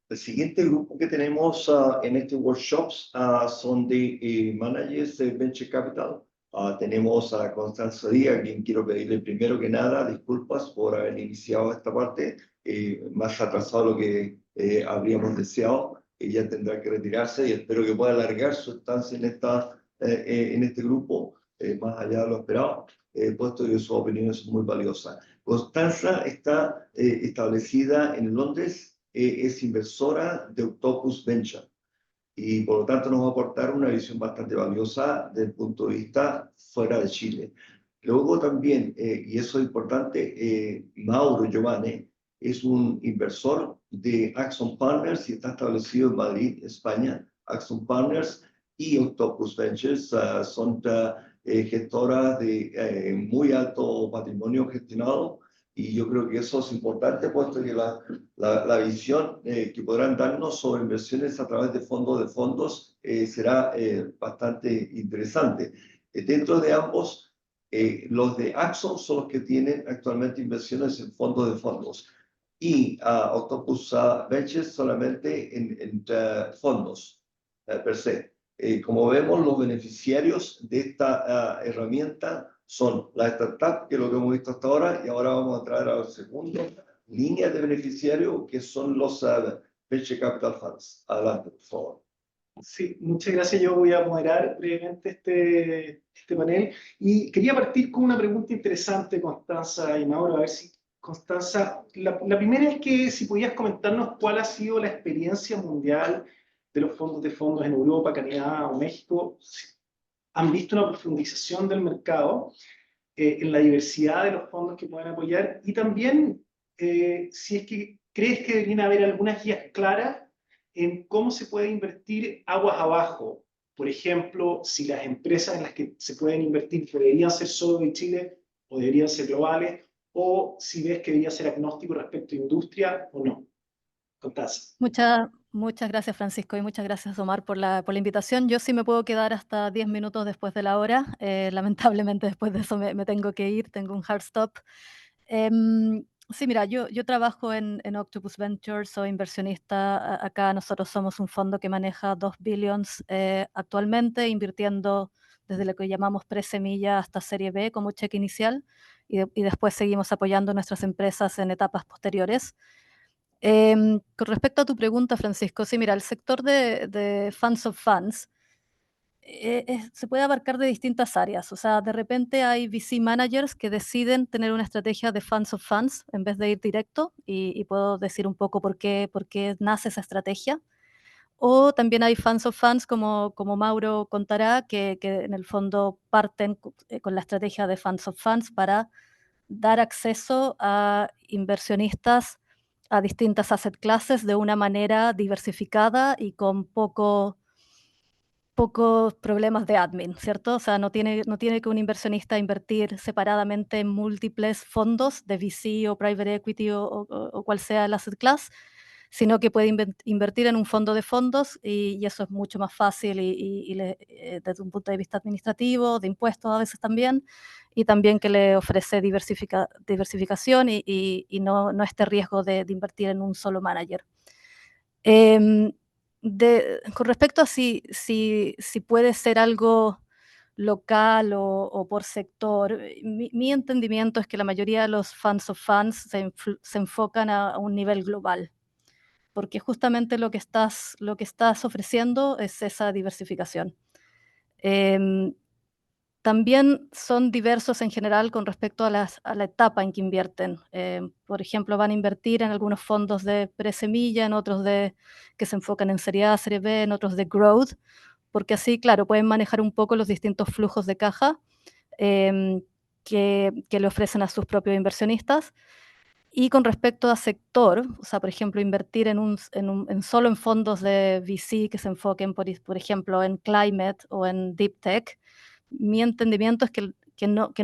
El siguiente grupo que tenemos en este workshops son de managers de Venture Capital. Tenemos a Constanza Díaz, a quien quiero pedirle primero que nada disculpas por haber iniciado esta parte más atrasado de lo que habríamos deseado. Ella tendrá que retirarse y espero que pueda alargar su estancia en este grupo más allá de lo esperado, puesto que sus opiniones son muy valiosas. Constanza está establecida en Londres, es inversora de Octopus Venture y por lo tanto nos va a aportar una visión bastante valiosa desde el punto de vista fuera de Chile. Luego también, y eso es importante, Mauro Giovane es un inversor de Axon Partners y está establecido en Madrid, España. Axon Partners y Octopus Ventures son gestoras de muy alto patrimonio gestionado, y yo creo que eso es importante, puesto que la visión que podrán darnos sobre inversiones a través de fondos será bastante interesante. Dentro de ambos, los de Axon son los que tienen actualmente inversiones en fondos y Octopus Ventures solamente en fondos per se. Como vemos, los beneficiarios de esta herramienta son las startups, que es lo que hemos visto hasta ahora, y ahora vamos a entrar a la segunda línea de beneficiarios, que son los Venture Capital Funds. Adelante, por favor. Sí, muchas gracias. Yo voy a moderar brevemente este panel y quería partir con una pregunta interesante, Constanza y Mauro, a ver si, Constanza, la primera es que si podías comentarnos cuál ha sido la experiencia mundial de los fondos en Europa, Canadá o México. ¿Han visto una profundización del mercado en la diversidad de los fondos que pueden apoyar? Y también, si es que crees que deberían haber algunas guías claras en cómo se puede invertir aguas abajo. Por ejemplo, si las empresas en las que se pueden invertir deberían ser solo de Chile o deberían ser globales, o si ves que debería ser agnóstico respecto a industria o no. Contás. Muchas gracias, Francisco, y muchas gracias, Omar, por la invitación. Yo sí me puedo quedar hasta 10 minutos después de la hora. Lamentablemente, después de eso me tengo que ir, tengo un hard stop. Sí, mira, yo trabajo en Octopus Ventures, soy inversionista. Acá nosotros somos un fondo que maneja 2 billions actualmente, invirtiendo desde lo que llamamos pre-semilla hasta serie B como cheque inicial, y después seguimos apoyando nuestras empresas en etapas posteriores. Con respecto a tu pregunta, Francisco, sí, mira, el sector de funds of funds se puede abarcar de distintas áreas. O sea, de repente hay VC managers que deciden tener una estrategia de funds of funds en vez de ir directo, y puedo decir un poco por qué nace esa estrategia. O también hay funds of funds, como Mauro contará, que en el fondo parten con la estrategia de funds of funds para dar acceso a inversionistas a distintas asset classes de una manera diversificada y con pocos problemas de admin, ¿cierto? O sea, no tiene que un inversionista invertir separadamente en múltiples fondos de VC o private equity o cual sea el asset class, sino que puede invertir en un fondo de fondos, y eso es mucho más fácil desde un punto de vista administrativo, de impuestos a veces también, y también que le ofrece diversificación y no este riesgo de invertir en un solo manager. Con respecto a si puede ser algo local o por sector, mi entendimiento es que la mayoría de los funds of funds se enfocan a un nivel global, porque justamente lo que estás ofreciendo es esa diversificación. También son diversos en general con respecto a la etapa en que invierten. Por ejemplo, van a invertir en algunos fondos de pre-semilla, en otros que se enfocan en serie A, serie B, en otros de growth, porque así, claro, pueden manejar un poco los distintos flujos de caja que le ofrecen a sus propios inversionistas. Y con respecto a sector, o sea, por ejemplo, invertir solo en fondos de VC que se enfoquen, por ejemplo, en climate o en deep tech, mi entendimiento es que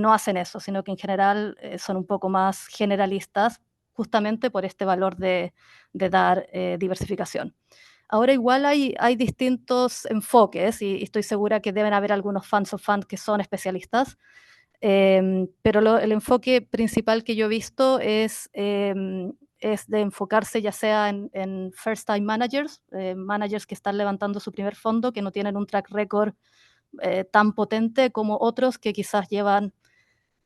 no hacen eso, sino que en general son un poco más generalistas, justamente por este valor de dar diversificación. Ahora igual hay distintos enfoques, y estoy segura que deben haber algunos funds of funds que son especialistas, pero el enfoque principal que yo he visto es es de enfocarse ya sea en first-time managers, managers que están levantando su primer fondo, que no tienen un track record tan potente como otros que quizás llevan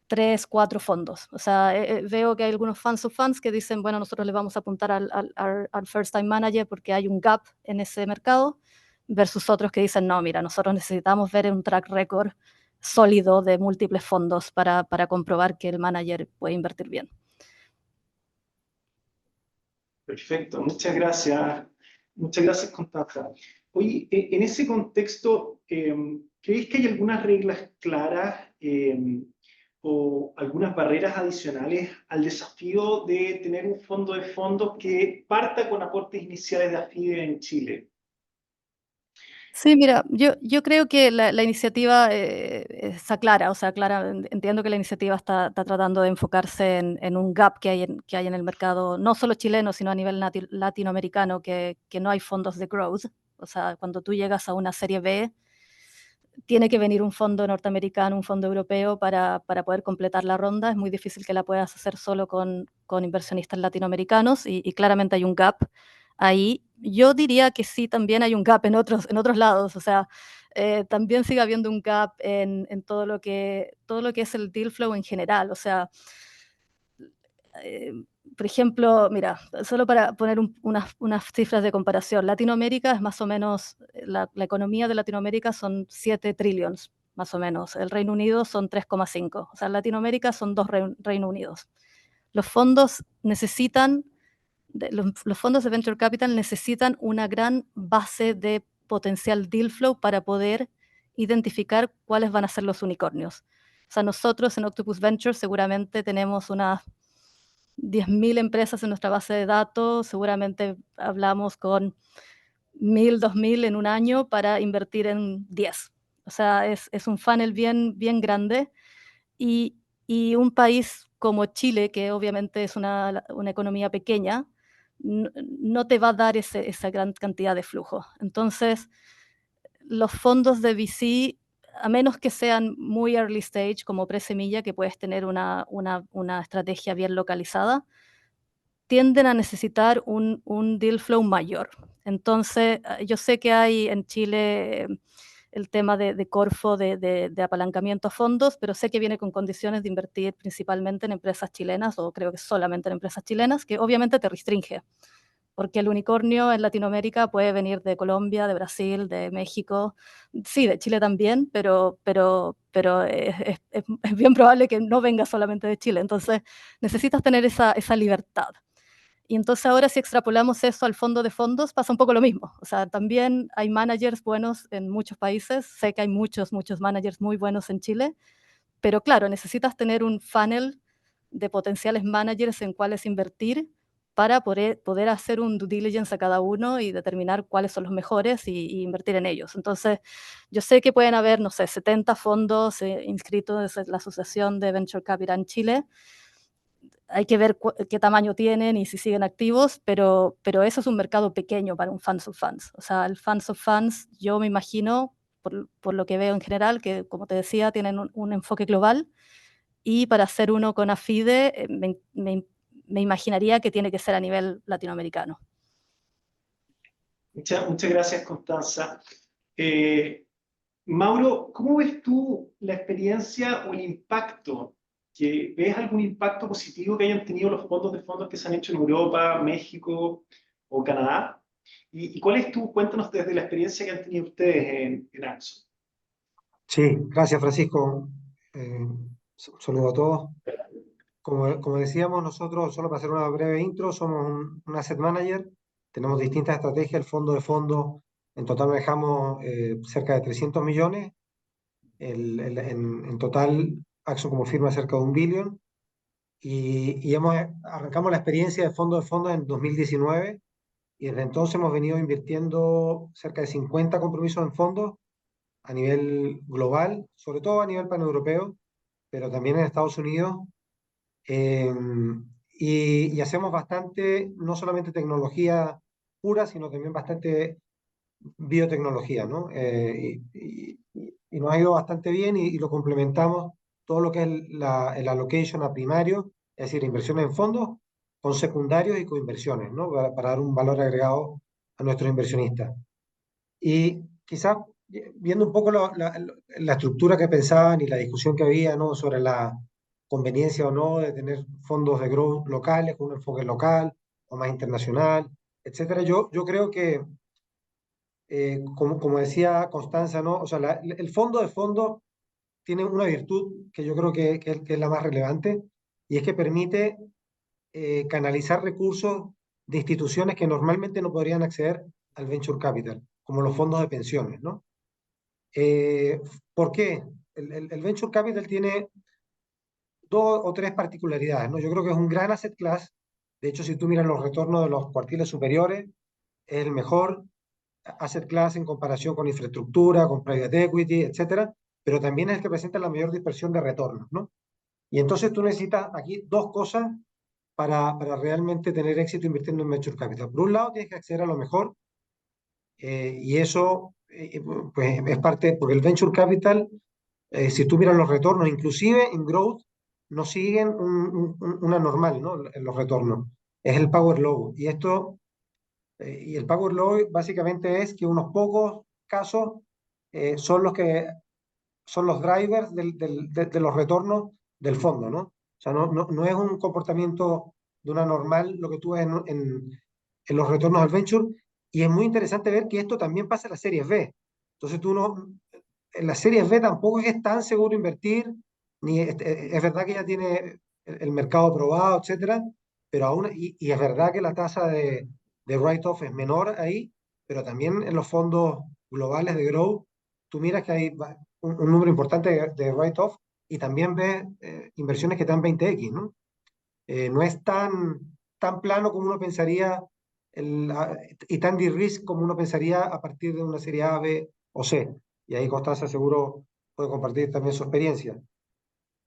3, 4 fondos. O sea, veo que hay algunos fans of funds que dicen, bueno, nosotros le vamos a apuntar al first time manager porque hay un gap en ese mercado, versus otros que dicen, no, mira, nosotros necesitamos ver un track record sólido de múltiples fondos para comprobar que el manager puede invertir bien. Perfecto, muchas gracias. Muchas gracias, Constanza. Oye, en ese contexto, ¿crees que hay algunas reglas claras o algunas barreras adicionales al desafío de tener un fondo de fondos que parta con aportes iniciales de AFIDE en Chile? Sí, mira, yo creo que la iniciativa está clara, o sea, entiendo que la iniciativa está tratando de enfocarse en un gap que hay en el mercado, no solo chileno, sino a nivel latinoamericano, que no hay fondos de growth. O sea, cuando tú llegas a una serie B, tiene que venir un fondo norteamericano, un fondo europeo para poder completar la ronda. Es muy difícil que la puedas hacer solo con inversionistas latinoamericanos y claramente hay un gap ahí. Yo diría que sí, también hay un gap en otros lados. O sea, también sigue habiendo un gap en todo lo que es el deal flow en general. O sea, por ejemplo, mira, solo para poner unas cifras de comparación, Latinoamérica es más o menos, la economía de Latinoamérica son 7 trillions, más o menos. El Reino Unido son 3,5. O sea, Latinoamérica son 2 Reino Unidos. Los fondos necesitan, los fondos de Venture Capital necesitan una gran base de potencial deal flow para poder identificar cuáles van a ser los unicornios. O sea, nosotros en Octopus Ventures seguramente tenemos unas 10.000 empresas en nuestra base de datos, seguramente hablamos con 1.000, 2.000 en un año para invertir en 10. O sea, es un funnel bien grande y un país como Chile, que obviamente es una economía pequeña, no te va a dar esa gran cantidad de flujo. Entonces, los fondos de VC, a menos que sean muy early stage, como presemilla, que puedes tener una estrategia bien localizada, tienden a necesitar un deal flow mayor. Entonces, yo sé que hay en Chile el tema de Corfo, de apalancamiento a fondos, pero sé que viene con condiciones de invertir principalmente en empresas chilenas, o creo que solamente en empresas chilenas, que obviamente te restringe, porque el unicornio en Latinoamérica puede venir de Colombia, de Brasil, de México, sí, de Chile también, pero es bien probable que no venga solamente de Chile. Entonces, necesitas tener esa libertad. Y entonces ahora si extrapolamos eso al fondo de fondos, pasa un poco lo mismo. O sea, también hay managers buenos en muchos países. Sé que hay muchos managers muy buenos en Chile. Pero claro, necesitas tener un funnel de potenciales managers en cuáles invertir para poder hacer un due diligence a cada uno y determinar cuáles son los mejores y invertir en ellos. Entonces, yo sé que pueden haber, no sé, 70 fondos inscritos en la Asociación de Venture Capital en Chile. Hay que ver qué tamaño tienen y si siguen activos, pero eso es un mercado pequeño para un funds of funds. O sea, el funds of funds, yo me imagino, por lo que veo en general, que como te decía, tienen un enfoque global, y para hacer uno con AFIDE, me imaginaría que tiene que ser a nivel latinoamericano. Muchas gracias, Constanza. Mauro, ¿cómo ves tú la experiencia o el impacto? ¿Ves algún impacto positivo que hayan tenido los fondos que se han hecho en Europa, México o Canadá? ¿Y cuál es cuéntanos desde la experiencia que han tenido ustedes en Axo? Sí, gracias Francisco. Saludo a todos. Como decíamos nosotros, solo para hacer una breve intro, somos un asset manager, tenemos distintas estrategias, el fondo de fondos, en total manejamos cerca de 300 millones, en total Axo como firma cerca de 1 billón, y arrancamos la experiencia de fondos en 2019, y desde entonces hemos venido invirtiendo cerca de 50 compromisos en fondos a nivel global, sobre todo a nivel paneuropeo, pero también en Estados Unidos. eh, y hacemos bastante, no solamente tecnología pura, sino también bastante biotecnología, ¿no? Y nos ha ido bastante bien y lo complementamos todo lo que es el allocation a primario, es decir, inversión en fondos, con secundarios y coinversiones, ¿no? Para dar un valor agregado a nuestros inversionistas. Y quizás viendo un poco la estructura que pensaban y la discusión que había, ¿no? Sobre la conveniencia o no de tener fondos de growth locales con un enfoque local o más internacional, etcétera. Yo creo que, como decía Constanza, ¿no? O sea, el fondo de fondo tiene una virtud que yo creo que es la más relevante, y es que permite canalizar recursos de instituciones que normalmente no podrían acceder al venture capital, como los fondos de pensiones, ¿no? ¿Por qué? El venture capital tiene dos o tres particularidades, ¿no? Yo creo que es un gran asset class. De hecho, si tú miras los retornos de los cuartiles superiores, es el mejor asset class en comparación con infraestructura, con private equity, etcétera, pero también es el que presenta la mayor dispersión de retornos, ¿no? Y entonces tú necesitas aquí dos cosas para realmente tener éxito invirtiendo en venture capital. Por un lado, tienes que acceder a lo mejor, y eso pues es parte, porque el venture capital, si tú miras los retornos, inclusive en growth, no siguen una normal, ¿no? En los retornos. Es el power law. Y el power law básicamente es que unos pocos casos son los que son los drivers de los retornos del fondo, ¿no? O sea, no es un comportamiento de una normal lo que tú ves en los retornos del venture, y es muy interesante ver que esto también pasa en las series B. Entonces tú no, en las series B tampoco es tan seguro invertir, ni es verdad que ya tiene el mercado probado, etcétera, pero aún, y es verdad que la tasa de write-off es menor ahí, pero también en los fondos globales de growth, tú miras que hay un número importante de write-off, y también ves inversiones que están 20x, ¿no? No es tan plano como uno pensaría, y tan de-risk como uno pensaría a partir de una serie A, B o C. Y ahí Constanza seguro puede compartir también su experiencia.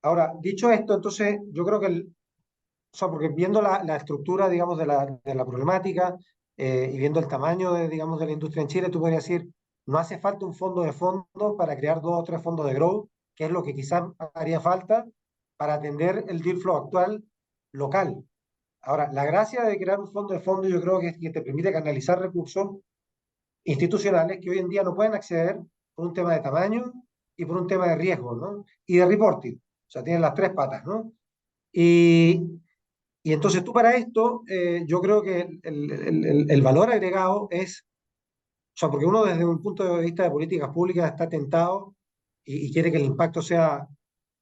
Ahora, dicho esto, entonces yo creo que, o sea, porque viendo la estructura, digamos, de la problemática, y viendo el tamaño, digamos, de la industria en Chile, tú podrías decir, no hace falta un fondo de fondos para crear 2 o 3 fondos de growth, que es lo que quizás haría falta para atender el deal flow actual local. Ahora, la gracia de crear un fondo de fondos yo creo que es que te permite canalizar recursos institucionales que hoy en día no pueden acceder por un tema de tamaño y por un tema de riesgo, ¿no? Y de reporting. O sea, tienen las tres patas, ¿no? Y entonces tú para esto, yo creo que el valor agregado es, o sea, porque uno desde un punto de vista de políticas públicas está tentado y quiere que el impacto sea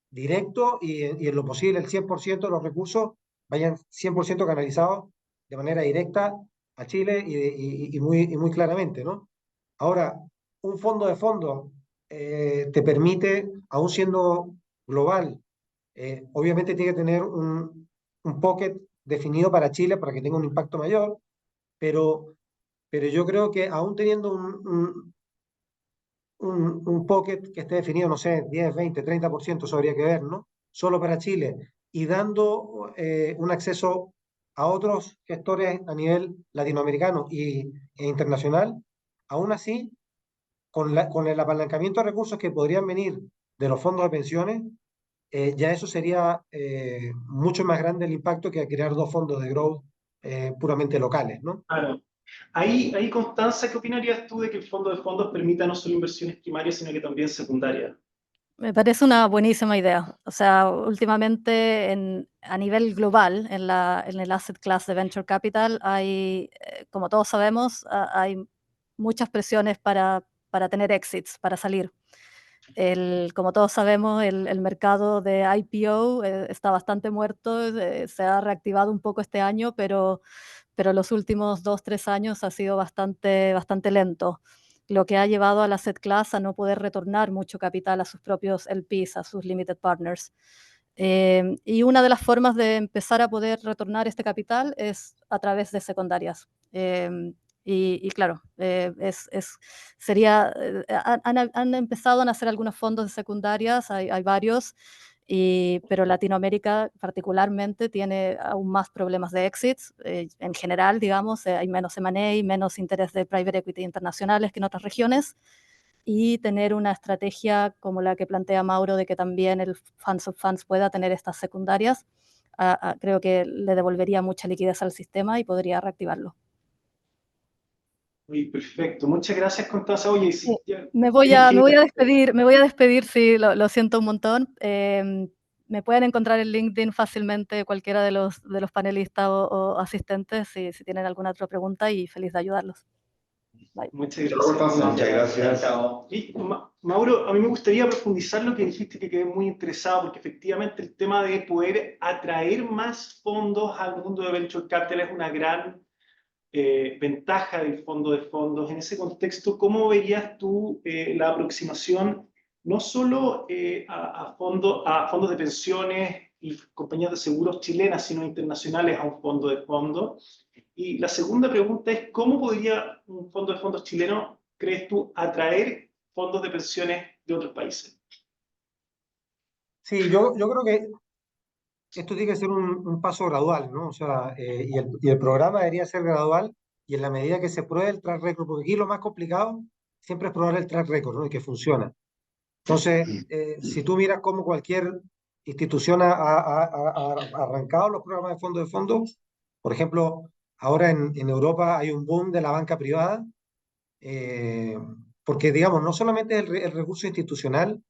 directo, y en lo posible el 100% de los recursos vayan 100% canalizados de manera directa a Chile, y muy claramente, ¿no? Ahora, un fondo de fondos te permite, aún siendo global, obviamente tiene que tener un pocket definido para Chile para que tenga un impacto mayor, pero yo creo que aún teniendo un pocket que esté definido, no sé, 10, 20, 30%, eso habría que ver, ¿no? Solo para Chile, y dando un acceso a otros gestores a nivel latinoamericano e internacional, aún así, con el apalancamiento de recursos que podrían venir de los fondos de pensiones, ya eso sería mucho más grande el impacto que crear 2 fondos de growth puramente locales, ¿no? Claro. Ahí, Constanza, ¿qué opinarías tú de que el fondo de fondos permita no solo inversiones primarias, sino que también secundarias? Me parece una buenísima idea. O sea, últimamente a nivel global, en el asset class de venture capital, hay, como todos sabemos, hay muchas presiones para tener exits, para salir. Como todos sabemos, el mercado de IPO está bastante muerto, se ha reactivado un poco este año, pero los últimos 2, 3 años ha sido bastante lento, lo que ha llevado al asset class a no poder retornar mucho capital a sus propios LPs, a sus limited partners. Y una de las formas de empezar a poder retornar este capital es a través de secundarias. Y claro, han empezado a nacer algunos fondos de secundarias, hay varios, pero Latinoamérica particularmente tiene aún más problemas de exits. En general, digamos, hay menos M&A, menos interés de private equity internacionales que en otras regiones, y tener una estrategia como la que plantea Mauro de que también el Funds of Funds pueda tener estas secundarias creo que le devolvería mucha liquidez al sistema y podría reactivarlo. Uy, perfecto. Muchas gracias, Constanza. Oye, Sí, sí, ya, me voy a despedir, sí, lo siento un montón. Me pueden encontrar en LinkedIn fácilmente cualquiera de los panelistas o asistentes si tienen alguna otra pregunta, y feliz de ayudarlos. Bye. muchas gracias. Muchas gracias. Y Mauro, a mí me gustaría profundizar lo que dijiste, que quedé muy interesado, porque efectivamente el tema de poder atraer más fondos al mundo de Venture Capital es una gran ventaja del fondo de fondos. En ese contexto, ¿cómo verías tú la aproximación no solo a fondos de pensiones y compañías de seguros chilenas, sino internacionales a un fondo de fondos? Y la segunda pregunta es, ¿cómo podría un fondo de fondos chileno, crees tú, atraer fondos de pensiones de otros países? Sí, yo creo que esto tiene que ser un paso gradual, ¿no? O sea, y el programa debería ser gradual y en la medida que se pruebe el track record, porque aquí lo más complicado siempre es probar el track record, ¿no? Y que funciona. Entonces, si tú miras cómo cualquier institución ha arrancado los programas de fondos, por ejemplo, ahora en Europa hay un boom de la banca privada, eh, porque, digamos, no solamente es el recurso institucional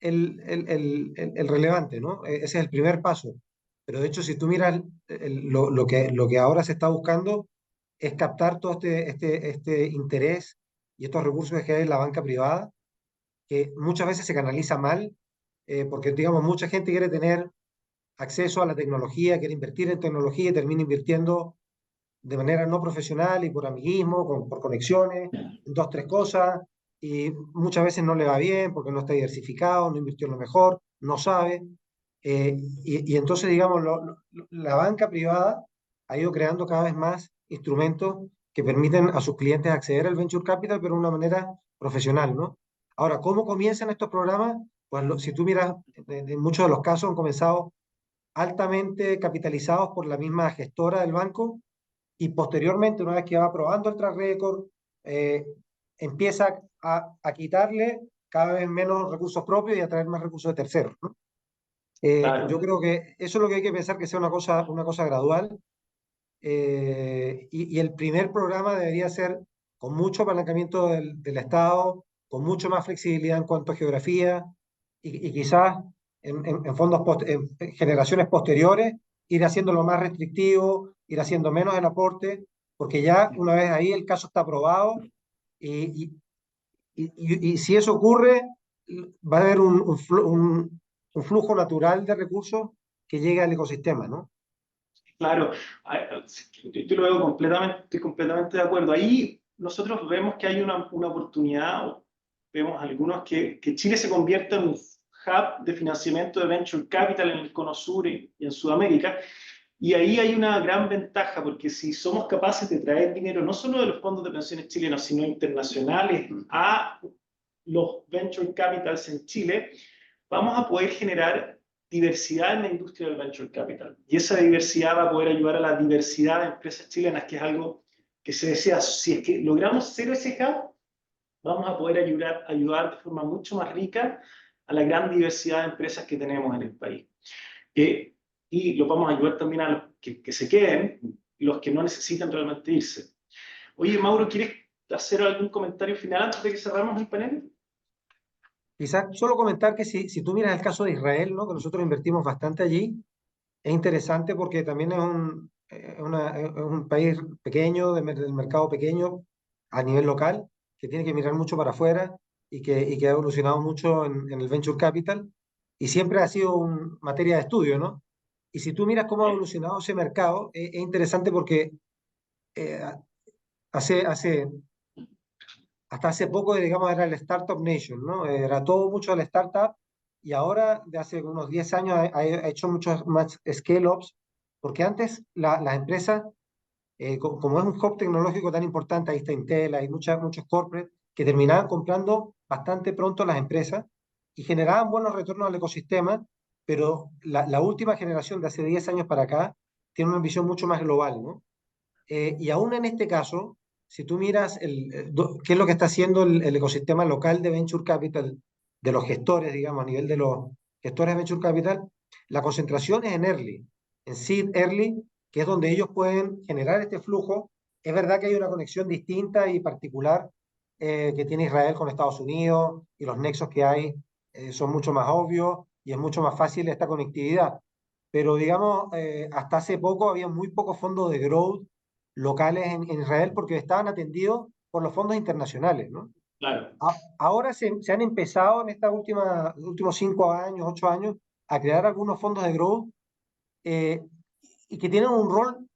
el relevante, ¿no? Ese es el primer paso. Pero de hecho, si tú miras lo que ahora se está buscando es captar todo este interés y estos recursos que hay en la banca privada, que muchas veces se canaliza mal, porque, digamos, mucha gente quiere tener acceso a la tecnología, quiere invertir en tecnología y termina invirtiendo de manera no profesional y por amiguismo, por conexiones, dos, tres cosas, y muchas veces no le va bien porque no está diversificado, no invirtió en lo mejor, no sabe. Y entonces, digamos, la banca privada ha ido creando cada vez más instrumentos que permiten a sus clientes acceder al venture capital, pero de una manera profesional, ¿no? Ahora, ¿cómo comienzan estos programas? Pues si tú miras, en muchos de los casos han comenzado altamente capitalizados por la misma gestora del banco, y posteriormente, una vez que va probando el track record, eh, empieza a quitarle cada vez menos recursos propios y a traer más recursos de terceros, ¿no? Claro. Yo creo que eso es lo que hay que pensar, que sea una cosa gradual, y el primer programa debería ser con mucho apalancamiento del Estado, con mucho más flexibilidad en cuanto a geografía, y quizás en en generaciones posteriores ir haciéndolo más restrictivo, ir haciendo menos el aporte, porque ya una vez ahí el caso está aprobado, y, y si eso ocurre, va a haber un flujo natural de recursos que llegue al ecosistema, ¿no? Claro, yo lo veo completamente, estoy completamente de acuerdo. Ahí nosotros vemos que hay una oportunidad, o vemos algunos que Chile se convierta en un hub de financiamiento de venture capital en el Cono Sur y en Sudamérica. Y ahí hay una gran ventaja, porque si somos capaces de traer dinero no solo de los fondos de pensiones chilenos, sino internacionales a los venture capitals en Chile, vamos a poder generar diversidad en la industria del venture capital. Y esa diversidad va a poder ayudar a la diversidad de empresas chilenas, que es algo que se desea. Si es que logramos ser ese hub, vamos a poder ayudar de forma mucho más rica a la gran diversidad de empresas que tenemos en el país. Y lo vamos a ayudar también a los que se queden, los que no necesitan realmente irse. Oye, Mauro, ¿quieres hacer algún comentario final antes de que cerramos el panel? Quizás solo comentar que si tú miras el caso de Israel, ¿no? Que nosotros invertimos bastante allí, es interesante porque también es un país pequeño, del mercado pequeño a nivel local, que tiene que mirar mucho para afuera y que ha evolucionado mucho en el venture capital, y siempre ha sido materia de estudio, ¿no? Y si tú miras cómo ha evolucionado ese mercado, es interesante porque eh, hace, hace hasta hace poco, digamos, era el Startup Nation, ¿no? Era todo mucho el startup, y ahora, de hace unos 10 años, ha hecho muchos más scale-ups, porque antes las empresas, como es un hub tecnológico tan importante, ahí está Intel, hay muchos corporates, que terminaban comprando bastante pronto las empresas y generaban buenos retornos al ecosistema, pero la última generación de hace 10 años para acá tiene una visión mucho más global, ¿no? Y aún en este caso, si tú miras qué es lo que está haciendo el ecosistema local de Venture Capital, de los gestores, digamos, a nivel de los gestores de Venture Capital, la concentración es en early. en seed early, que es donde ellos pueden generar este flujo. Es verdad que hay una conexión distinta y particular que tiene Israel con Estados Unidos y los nexos que hay son mucho más obvios y es mucho más fácil esta conectividad. Pero digamos, hasta hace poco había muy pocos fondos de growth locales en Israel porque estaban atendidos por los fondos internacionales, ¿no? Claro. Ahora se han empezado en estos últimos 5 años, 8 años, a crear algunos fondos de growth eh, y que tienen un rol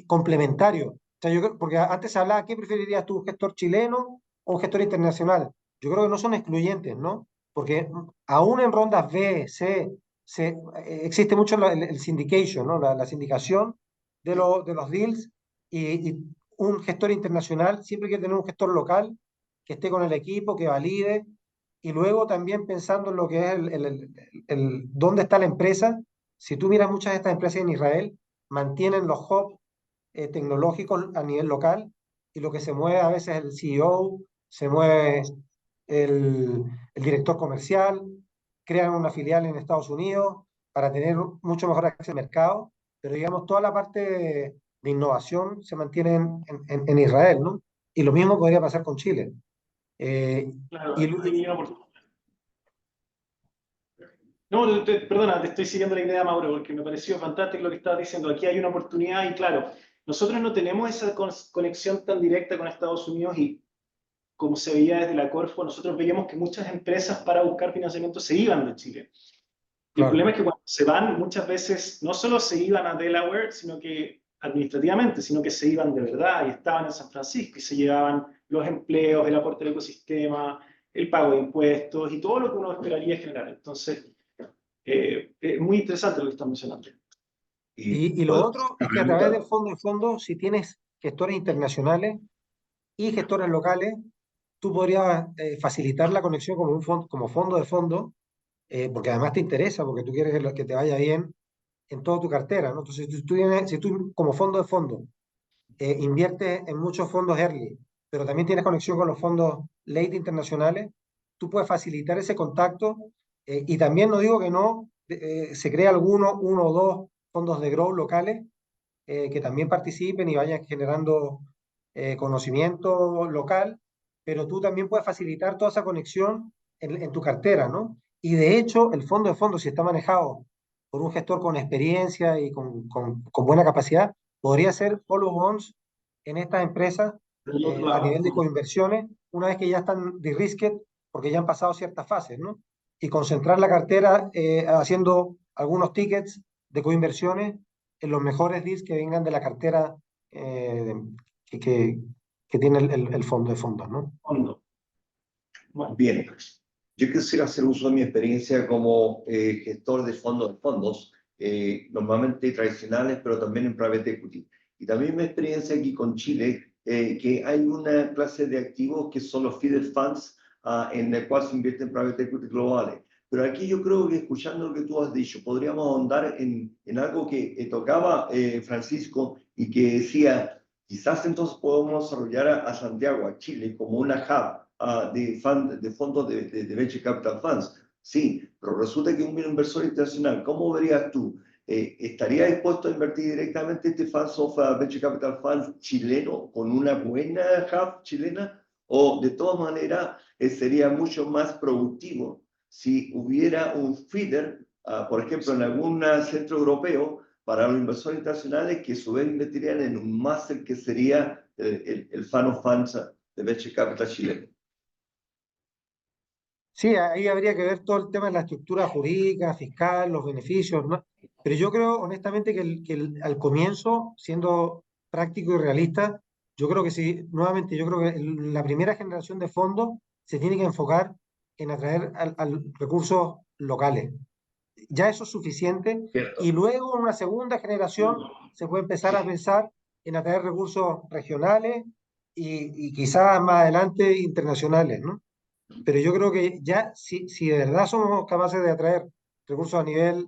complementario. O sea, porque antes se hablaba, ¿qué preferirías tú, un gestor chileno o un gestor internacional? Yo creo que no son excluyentes, ¿no? Porque aún en rondas B, C, existe mucho el syndication, ¿no? La sindicación de los deals y un gestor internacional siempre quiere tener un gestor local que esté con el equipo, que valide, y luego también pensando en lo que es dónde está la empresa. Si tú miras muchas de estas empresas en Israel, mantienen los hubs tecnológicos a nivel local y lo que se mueve a veces es el CEO, se mueve el director comercial, crean una filial en Estados Unidos para tener mucho mejor acceso al mercado, pero digamos toda la parte de innovación se mantiene en Israel, ¿no? Y lo mismo podría pasar con Chile. Claro, Y, hay una oportunidad. No, perdona, te estoy siguiendo la idea, Mauro, porque me pareció fantástico lo que estabas diciendo. Aquí hay una oportunidad y claro, nosotros no tenemos esa conexión tan directa con Estados Unidos y como se veía desde la Corfo, nosotros veíamos que muchas empresas para buscar financiamiento se iban de Chile. Y el claro. problema es que cuando se van, muchas veces no solo se iban a Delaware, sino que administrativamente, sino que se iban de verdad y estaban en San Francisco y se llevaban los empleos, el aporte al ecosistema, el pago de impuestos y todo lo que uno esperaría generar. Entonces, es muy interesante lo que están mencionando. Y lo otro es que a través del fondo de fondos, si tienes gestores internacionales y gestores locales, tú podrías facilitar la conexión como, como fondo de fondo, porque además te interesa, porque tú quieres que te vaya bien en toda tu cartera, ¿no? Entonces, si tú como fondo de fondo inviertes en muchos fondos early, pero también tienes conexión con los fondos late internacionales, tú puedes facilitar ese contacto y también no digo que no, se crea uno o dos fondos de growth locales que también participen y vayan generando conocimiento local, pero tú también puedes facilitar toda esa conexión en tu cartera, ¿no? Y de hecho, el fondo de fondos, si está manejado por un gestor con experiencia y con buena capacidad, podría ser follow-ons en estas empresas Del otro a lado. nivel de coinversiones, una vez que ya están de-risked, porque ya han pasado ciertas fases, ¿no? Y concentrar la cartera haciendo algunos tickets de coinversiones en los mejores deals que vengan de la cartera eh, que, que, que tiene el fondo de fondos, ¿no? Fondo. Bueno, Bien, yo quisiera hacer uso de mi experiencia como gestor de fondos, normalmente tradicionales, pero también en private equity. Y también mi experiencia aquí con Chile, que hay una clase de activos que son los feeder funds, en el cual se invierte en private equity globales. Pero aquí yo creo que escuchando lo que tú has dicho, podríamos ahondar en algo que tocaba Francisco y que decía, quizás entonces podemos desarrollar a Santiago, a Chile, como una hub de fondos de Venture Capital Funds. Sí, pero resulta que un inversor internacional, ¿cómo verías tú? ¿Estaría dispuesto a invertir directamente este Funds of Venture Capital Funds chileno con una buena hub chilena? ¿O de todas maneras sería mucho más productivo si hubiera un feeder, por ejemplo, en algún centro europeo para los inversores internacionales que a su vez invertirían en un máster que sería el Fund of Funds de Venture Capital chileno? Sí, ahí habría que ver todo el tema de la estructura jurídica, fiscal, los beneficios, ¿no? Pero yo creo honestamente al comienzo, siendo práctico y realista, yo creo que sí, nuevamente, yo creo que la primera generación de fondos se tiene que enfocar en atraer al recursos locales. Ya eso es suficiente Cierto. y luego en una segunda generación se puede empezar a pensar en atraer recursos regionales y quizás más adelante internacionales, ¿no? Pero yo creo que ya, si de verdad somos capaces de atraer recursos a nivel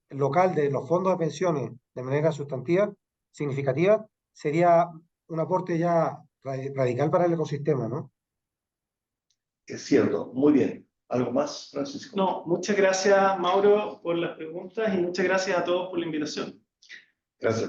local de los fondos de pensiones de manera sustantiva, significativa, sería un aporte ya radical para el ecosistema, ¿no? Es cierto, muy bien. ¿Algo más, Francisco? no, muchas gracias, Mauro, por las preguntas y muchas gracias a todos por la invitación. Gracias.